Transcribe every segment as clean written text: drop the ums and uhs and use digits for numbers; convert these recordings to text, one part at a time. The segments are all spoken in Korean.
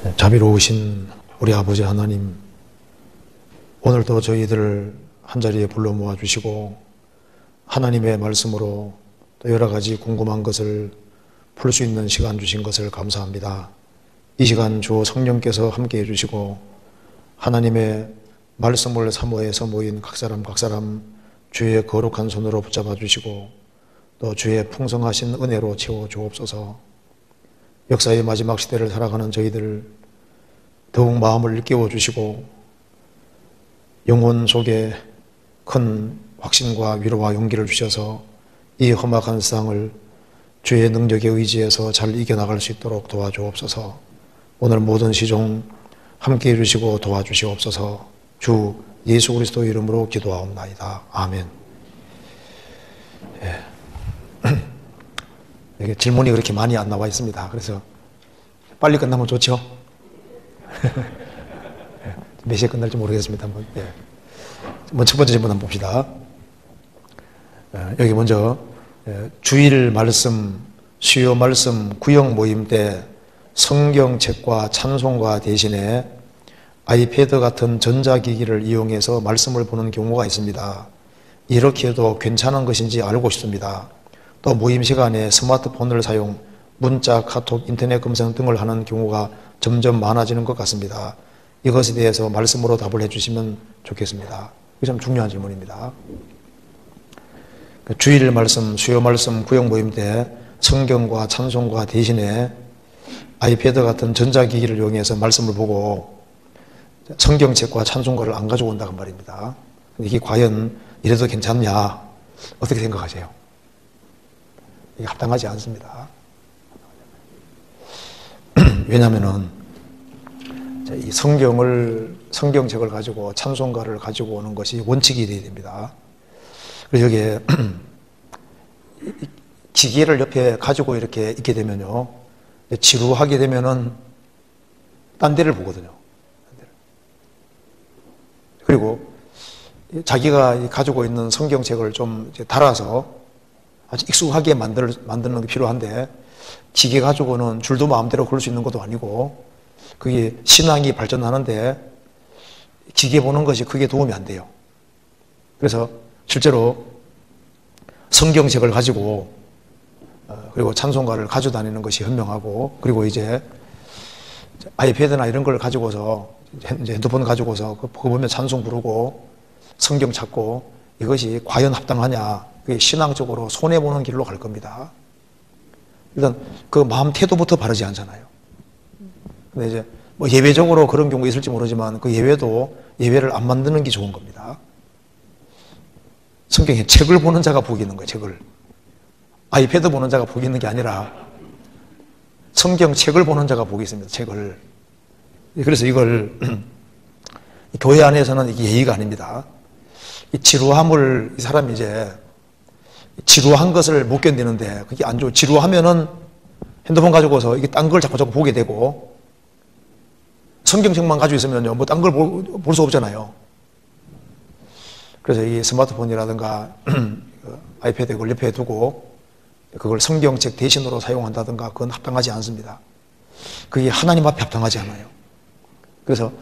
자비로우신 우리 아버지 하나님, 오늘도 저희들을 한자리에 불러 모아주시고 하나님의 말씀으로 또 여러 가지 궁금한 것을 풀 수 있는 시간 주신 것을 감사합니다. 이 시간 주 성령께서 함께 해주시고 하나님의 말씀을 사모해서 모인 각 사람 주의 거룩한 손으로 붙잡아 주시고 또 주의 풍성하신 은혜로 채워 주옵소서. 역사의 마지막 시대를 살아가는 저희들 더욱 마음을 일깨워 주시고 영혼 속에 큰 확신과 위로와 용기를 주셔서 이 험악한 세상을 주의 능력에 의지해서 잘 이겨나갈 수 있도록 도와주옵소서. 오늘 모든 시종 함께해 주시고 도와주시옵소서. 주 예수 그리스도 이름으로 기도하옵나이다. 아멘. 이게 질문이 그렇게 많이 안 나와 있습니다. 그래서 빨리 끝나면 좋죠. 몇 시에 끝날지 모르겠습니다. 먼저 첫 번째 질문 한번 봅시다. 여기 먼저 주일 말씀, 수요 말씀, 구역 모임 때 성경책과 찬송가 대신에 아이패드 같은 전자기기를 이용해서 말씀을 보는 경우가 있습니다. 이렇게 해도 괜찮은 것인지 알고 싶습니다. 또 모임 시간에 스마트폰을 사용, 문자, 카톡, 인터넷 검색 등을 하는 경우가 점점 많아지는 것 같습니다. 이것에 대해서 말씀으로 답을 해주시면 좋겠습니다. 이게 참 중요한 질문입니다. 주일 말씀, 수요 말씀, 구역 모임 때 성경과 찬송가 대신에 아이패드 같은 전자기기를 이용해서 말씀을 보고 성경책과 찬송가를 안 가져온다고 말입니다. 이게 과연 이래도 괜찮냐? 어떻게 생각하세요? 이게 합당하지 않습니다. 왜냐하면은 이 성경책을 가지고 찬송가를 가지고 오는 것이 원칙이 되어야 됩니다. 그래서 여기에 기계를 옆에 가지고 이렇게 있게 되면요, 지루하게 되면은 딴 데를 보거든요. 그리고 자기가 가지고 있는 성경책을 좀 달아서 아주 익숙하게 만드는 게 필요한데, 기계 가지고는 줄도 마음대로 그럴 수 있는 것도 아니고, 그게 신앙이 발전하는데 기계 보는 것이 그게 도움이 안 돼요. 그래서 실제로 성경책을 가지고 그리고 찬송가를 가지고 다니는 것이 현명하고, 그리고 이제 아이패드나 이런 걸 가지고서 이제 핸드폰 가지고서 그거 보면 찬송 부르고 성경 찾고, 이것이 과연 합당하냐, 그게 신앙적으로 손해보는 길로 갈 겁니다. 일단 그 마음 태도부터 바르지 않잖아요. 근데 이제 뭐 예외적으로 그런 경우가 있을지 모르지만 그 예외를 안 만드는 게 좋은 겁니다. 성경에 책을 보는 자가 복이 있는 거예요. 책을. 아이패드 보는 자가 복이 있는 게 아니라 성경책을 보는 자가 복이 있습니다. 책을. 그래서 이걸 교회 안에서는 이게 예의가 아닙니다. 이 지루함을 이 사람이 이제 지루한 것을 못 견디는데 그게 안 좋아. 지루하면은 핸드폰 가지고서 이게 딴 걸 자꾸 보게 되고, 성경책만 가지고 있으면요, 뭐 딴 걸 볼 수 없잖아요. 그래서 이 스마트폰이라든가 아이패드 이걸 옆에 두고 그걸 성경책 대신으로 사용한다든가 그건 합당하지 않습니다. 그게 하나님 앞에 합당하지 않아요. 그래서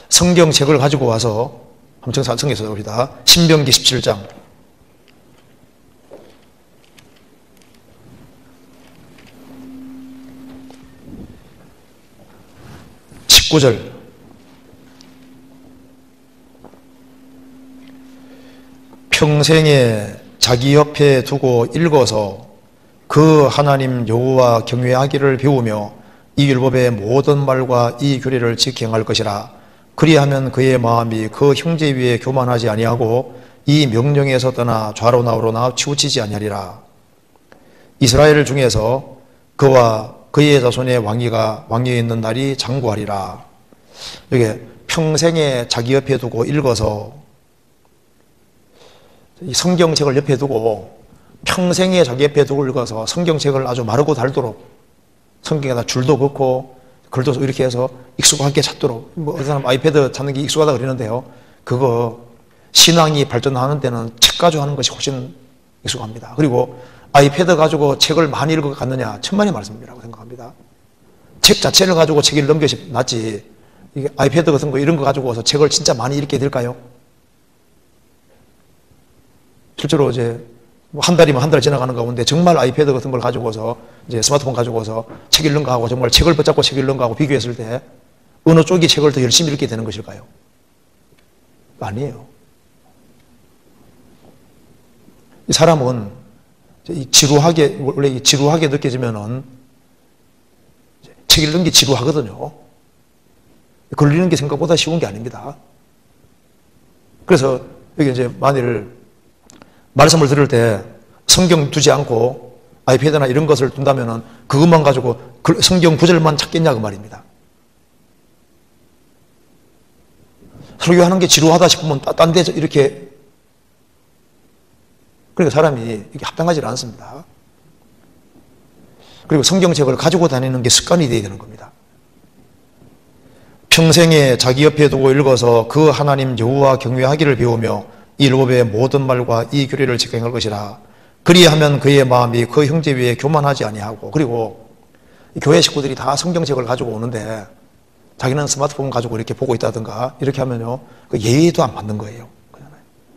성경책을 가지고 와서 한번 성경에서 봅시다. 신명기 17장 19절. 평생에 자기 옆에 두고 읽어서 그 하나님 여호와 경외하기를 배우며 이 율법의 모든 말과 이 규례를 지켜 행할 것이라. 그리하면 그의 마음이 그 형제 위에 교만하지 아니하고 이 명령에서 떠나 좌로 나우로나 치우치지 아니하리라. 이스라엘 중에서 그와 그의 자손의 왕위에 있는 날이 장구하리라. 이게 평생에 자기 옆에 두고 읽어서, 이 성경책을 옆에 두고 평생에 자기 옆에 두고 읽어서 성경책을 아주 마르고 닳도록 성경에다 줄도 긋고 글도 이렇게 해서 익숙하게 찾도록, 뭐 어떤 사람 아이패드 찾는 게 익숙하다 그러는데요, 그거 신앙이 발전하는 데는 책 가지고 하는 것이 훨씬 익숙합니다. 그리고 아이패드 가지고 책을 많이 읽어갔느냐, 천만의 말씀이라고 생각합니다. 책 자체를 가지고 책 읽는 것이 낫지, 이게 아이패드 같은 거 이런 거 가지고서 책을 진짜 많이 읽게 될까요? 실제로 이제 한 달이면 한 달 지나가는 가운데 정말 아이패드 같은 걸 가지고서 이제 스마트폰 가지고서 책 읽는 거하고 정말 책을 붙잡고 책 읽는 거하고 비교했을 때 어느 쪽이 책을 더 열심히 읽게 되는 것일까요? 아니에요. 이 사람은 지루하게, 원래 지루하게 느껴지면은 책 읽는 게 지루하거든요. 걸리는 게 생각보다 쉬운 게 아닙니다. 그래서 여기 이제 만일 말씀을 들을 때 성경 두지 않고 아이패드나 이런 것을 둔다면은 그것만 가지고 성경 구절만 찾겠냐 그 말입니다. 설교하는 게 지루하다 싶으면 딴 데 이렇게, 그러니까 사람이 이게 합당하지 않습니다. 그리고 성경책을 가지고 다니는 게 습관이 되어야 되는 겁니다. 평생에 자기 옆에 두고 읽어서 그 하나님 여호와 경외하기를 배우며 이 율법의 모든 말과 이 규례를 지켜행할 것이라. 그리하면 그의 마음이 그 형제 위에 교만하지 아니하고, 그리고 교회 식구들이 다 성경책을 가지고 오는데 자기는 스마트폰 가지고 이렇게 보고 있다든가 이렇게 하면요, 그 예의도 안 받는 거예요.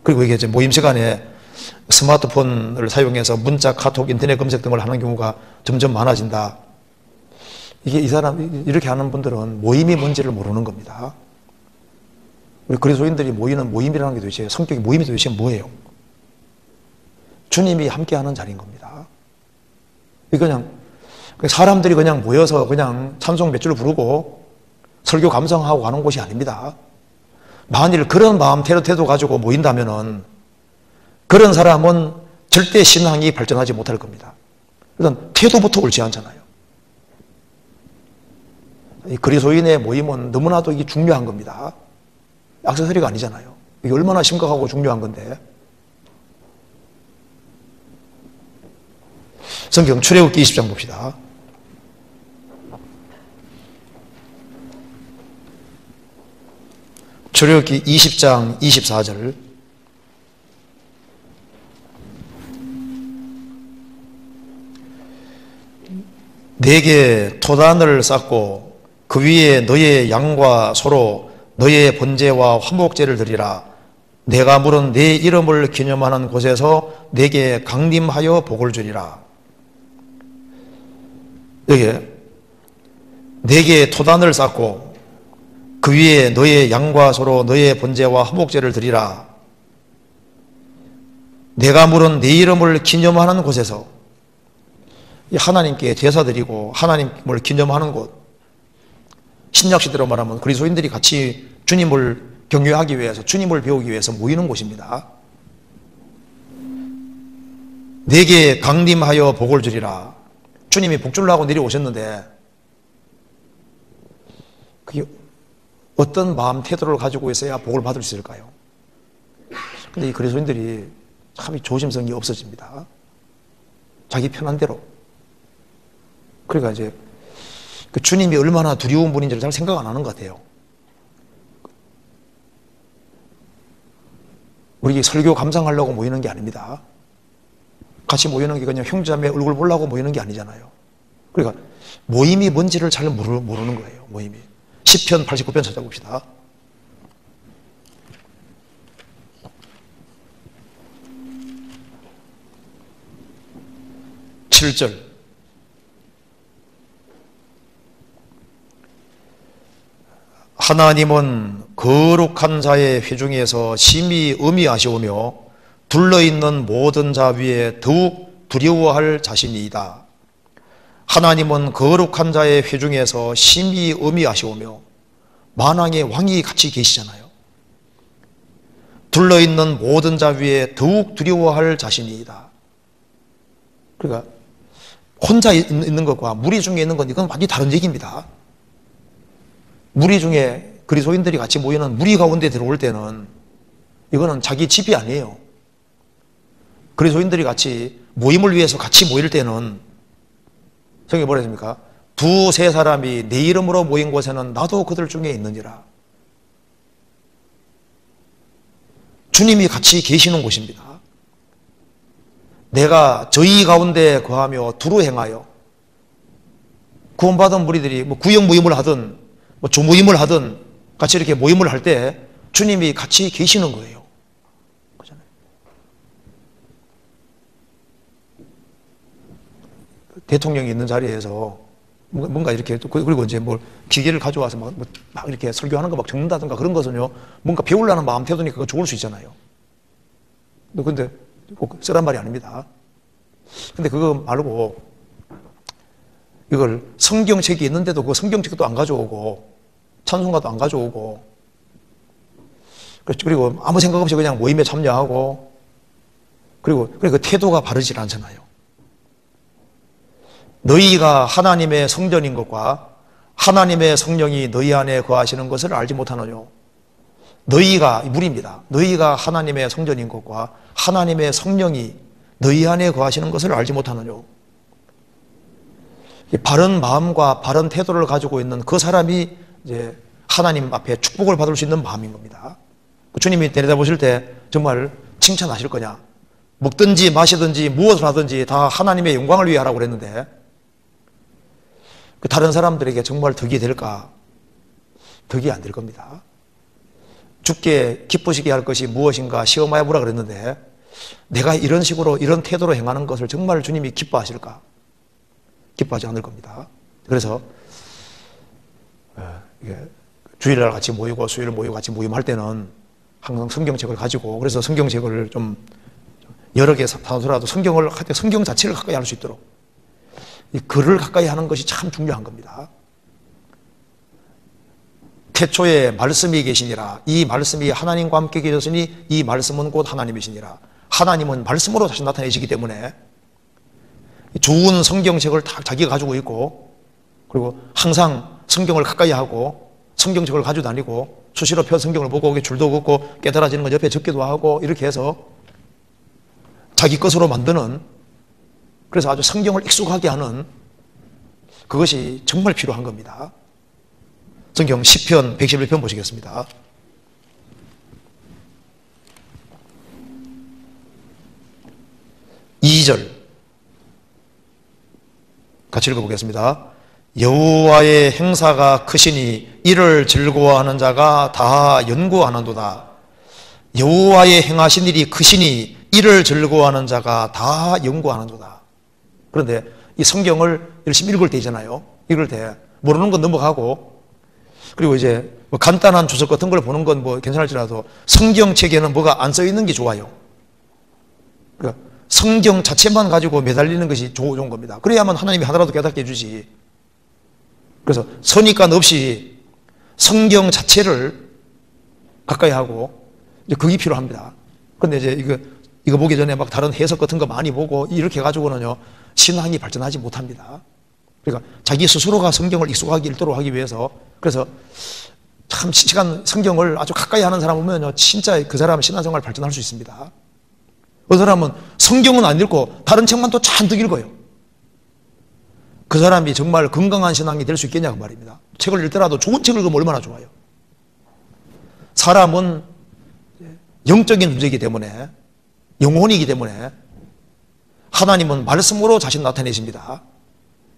그리고 이게 이제 모임 시간에 스마트폰을 사용해서 문자, 카톡, 인터넷 검색 등을 하는 경우가 점점 많아진다. 이게 이 사람, 이렇게 하는 분들은 모임이 뭔지를 모르는 겁니다. 우리 그리스도인들이 모이는 모임이라는 게 도대체, 성격이 모임이 도대체 뭐예요? 주님이 함께하는 자리인 겁니다. 그냥 사람들이 그냥 모여서 그냥 찬송 몇 줄 부르고 설교 감상하고 가는 곳이 아닙니다. 만일 그런 마음, 태도 가지고 모인다면은 그런 사람은 절대 신앙이 발전하지 못할 겁니다. 일단 태도부터 옳지 않잖아요. 이 그리스도인의 모임은 너무나도 이게 중요한 겁니다. 액세서리가 아니잖아요. 이게 얼마나 심각하고 중요한 건데. 성경 출애굽기 20장 봅시다. 출애굽기 20장 24절. 내게 토단을 쌓고 그 위에 너의 양과 소로 너의 번제와 화목제를 드리라. 내가 물은 내 이름을 기념하는 곳에서 내게 강림하여 복을 주리라. 여기 내게 토단을 쌓고 그 위에 너의 양과 소로 너의 번제와 화목제를 드리라. 내가 물은 내 이름을 기념하는 곳에서, 하나님께 제사 드리고 하나님을 기념하는 곳, 신약시대로 말하면 그리스도인들이 같이 주님을 경외하기 위해서, 주님을 배우기 위해서 모이는 곳입니다. 내게 강림하여 복을 주리라. 주님이 복 주려고 내려오셨는데 그게 어떤 마음 태도를 가지고 있어야 복을 받을 수 있을까요? 근데 이 그리스도인들이 참 조심성이 없어집니다. 자기 편한 대로. 그러니까 이제 그 주님이 얼마나 두려운 분인지를 잘 생각 안 하는 것 같아요. 우리 설교 감상하려고 모이는 게 아닙니다. 같이 모이는 게 그냥 형제자매 얼굴 보려고 모이는 게 아니잖아요. 그러니까 모임이 뭔지를 잘 모르는 거예요. 모임이. 시편 89편 찾아봅시다. (7절) 하나님은 거룩한 자의 회중에서 심히 의미하시오며 둘러있는 모든 자 위에 더욱 두려워할 자신이다. 하나님은 거룩한 자의 회중에서 심히 의미하시오며, 만왕의 왕이 같이 계시잖아요. 둘러있는 모든 자 위에 더욱 두려워할 자신이다. 그러니까 혼자 있는 것과 무리 중에 있는 건 이건 완전히 다른 얘기입니다. 무리 중에 그리스도인들이 같이 모이는 무리 가운데 들어올 때는 이거는 자기 집이 아니에요. 그리스도인들이 같이 모임을 위해서 같이 모일 때는 성경에 뭐라 했습니까? 두세 사람이 내 이름으로 모인 곳에는 나도 그들 중에 있느니라. 주님이 같이 계시는 곳입니다. 내가 저희 가운데 거하며 두루 행하여 구원받은 무리들이 뭐 구역 모임을 하든 뭐 조모임을 하든 같이 이렇게 모임을 할 때 주님이 같이 계시는 거예요. 그렇잖아요. 대통령이 있는 자리에서 뭔가 이렇게, 그리고 이제 뭘 기계를 가져와서 막 이렇게 설교하는 거 막 적는다든가 그런 것은요, 뭔가 배우려는 마음 태도니까 그거 좋을 수 있잖아요. 근데 꼭 쓰란 말이 아닙니다. 근데 그거 말고 이걸 성경책이 있는데도 그 성경책도 안 가져오고 찬송가도 안 가져오고 그리고 아무 생각 없이 그냥 모임에 참여하고 그리고 그 태도가 바르질 않잖아요. 너희가 하나님의 성전인 것과 하나님의 성령이 너희 안에 거하시는 것을 알지 못하느뇨. 너희가, 무리입니다. 너희가 하나님의 성전인 것과 하나님의 성령이 너희 안에 거하시는 것을 알지 못하느뇨. 바른 마음과 바른 태도를 가지고 있는 그 사람이 이제 하나님 앞에 축복을 받을 수 있는 마음인 겁니다. 주님이 내려다보실 때 정말 칭찬하실 거냐? 먹든지 마시든지 무엇을 하든지 다 하나님의 영광을 위해 하라고 그랬는데 다른 사람들에게 정말 덕이 될까? 덕이 안 될 겁니다. 주께 기쁘시게 할 것이 무엇인가 시험하여 보라 그랬는데 내가 이런 식으로 이런 태도로 행하는 것을 정말 주님이 기뻐하실까? 기뻐하지 않을 겁니다. 그래서 주일날 같이 모이고 수요일 모이고 같이 모임할 때는 항상 성경책을 가지고 그래서 성경책을 좀 여러 개 사서라도 성경을 할 때 성경 자체를 가까이 할 수 있도록 이 글을 가까이 하는 것이 참 중요한 겁니다. 태초에 말씀이 계시니라. 이 말씀이 하나님과 함께 계셨으니 이 말씀은 곧 하나님이시니라. 하나님은 말씀으로 다시 나타내시기 때문에 좋은 성경책을 다 자기가 가지고 있고 그리고 항상 성경을 가까이 하고 성경책을 가지고 다니고 수시로 펴 성경을 보고 줄도 긋고 깨달아지는 것 옆에 적기도 하고 이렇게 해서 자기 것으로 만드는 그래서 아주 성경을 익숙하게 하는 그것이 정말 필요한 겁니다. 성경 시편 111편 보시겠습니다. 2절 같이 읽어보겠습니다. 여호와의 행사가 크시니 이를 즐거워하는 자가 다 연구하는도다. 여호와의 행하신 일이 크시니 이를 즐거워하는 자가 다 연구하는도다. 그런데 이 성경을 열심히 읽을 때 있잖아요. 읽을 때 모르는 건 넘어가고 그리고 이제 뭐 간단한 주석 같은 걸 보는 건 뭐 괜찮을지라도 성경책에는 뭐가 안 써 있는 게 좋아요. 그러니까 성경 자체만 가지고 매달리는 것이 좋은 겁니다. 그래야만 하나님이 하나라도 깨닫게 해주지. 그래서 선입관 없이 성경 자체를 가까이 하고 이제 그게 필요합니다. 그런데 이제 이거 보기 전에 막 다른 해석 같은 거 많이 보고 이렇게 해가지고는요 신앙이 발전하지 못합니다. 그러니까 자기 스스로가 성경을 익숙하게 읽도록 하기 위해서 그래서 참 시간 성경을 아주 가까이 하는 사람 보면요 진짜 그 사람 신앙생활 발전할 수 있습니다. 그 사람은 성경은 안 읽고 다른 책만 또 잔뜩 읽어요. 그 사람이 정말 건강한 신앙이 될 수 있겠냐 그 말입니다. 책을 읽더라도 좋은 책을 읽으면 얼마나 좋아요. 사람은 영적인 존재이기 때문에 영혼이기 때문에 하나님은 말씀으로 자신 나타내십니다.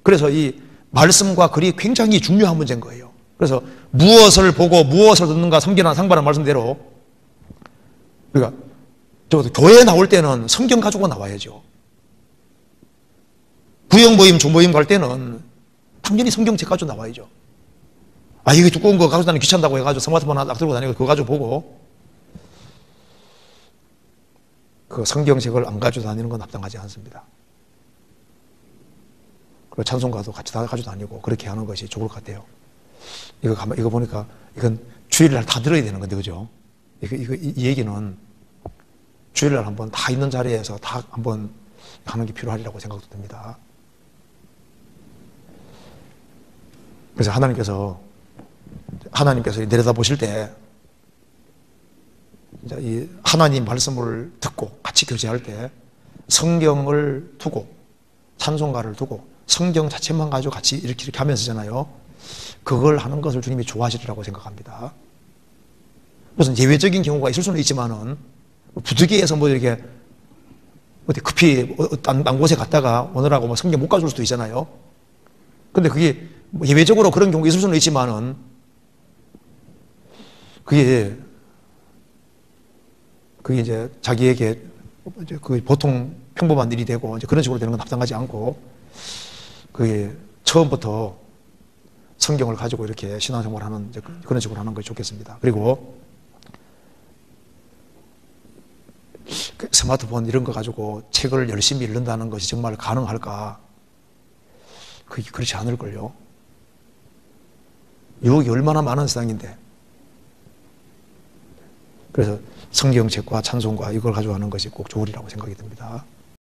그래서 이 말씀과 글이 굉장히 중요한 문제인 거예요. 그래서 무엇을 보고 무엇을 듣는가 상반한 말씀대로 그러니까 적어도 교회에 나올 때는 성경 가지고 나와야죠. 구역 모임, 조모임 갈 때는 당연히 성경책 가지고 나와야죠. 이게 두꺼운 거 가지고 다니기 귀찮다고 해가지고 스마트폰 하나 딱 들고 다니고 그거 가지고 보고 그 성경책을 안 가지고 다니는 건 합당하지 않습니다. 그리고 찬송가도 같이 다 가지고 다니고 그렇게 하는 것이 좋을 것 같아요. 이거 보니까 이건 주일날 다 들어야 되는 건데, 그죠? 이 얘기는 주일날 한번 다 있는 자리에서 다 한번 하는 게 필요하리라고 생각도 듭니다. 그래서 하나님께서 내려다 보실 때 이 하나님 말씀을 듣고 같이 교제할 때 성경을 두고 찬송가를 두고 성경 자체만 가지고 같이 이렇게 하면서잖아요. 그걸 하는 것을 주님이 좋아하시리라고 생각합니다. 무슨 예외적인 경우가 있을 수는 있지만은 부득이해서 뭐 이렇게 어디 급히 딴 곳에 갔다가 오느라고 뭐 성경 못 가줄 수도 있잖아요. 근데 그게 뭐 예외적으로 그런 경우가 있을 수는 있지만은 그게 이제 자기에게 이제 그 보통 평범한 일이 되고 이제 그런 식으로 되는 건 합당하지 않고 그게 처음부터 성경을 가지고 이렇게 신앙생활을 하는 이제 그런 식으로 하는 것이 좋겠습니다. 그리고 그 스마트폰 이런 거 가지고 책을 열심히 읽는다는 것이 정말 가능할까? 그게 그렇지 않을걸요. 유혹이 얼마나 많은 세상인데. 그래서 성경책과 찬송과 이걸 가지고 하는 것이 꼭 좋으리라고 생각이 듭니다.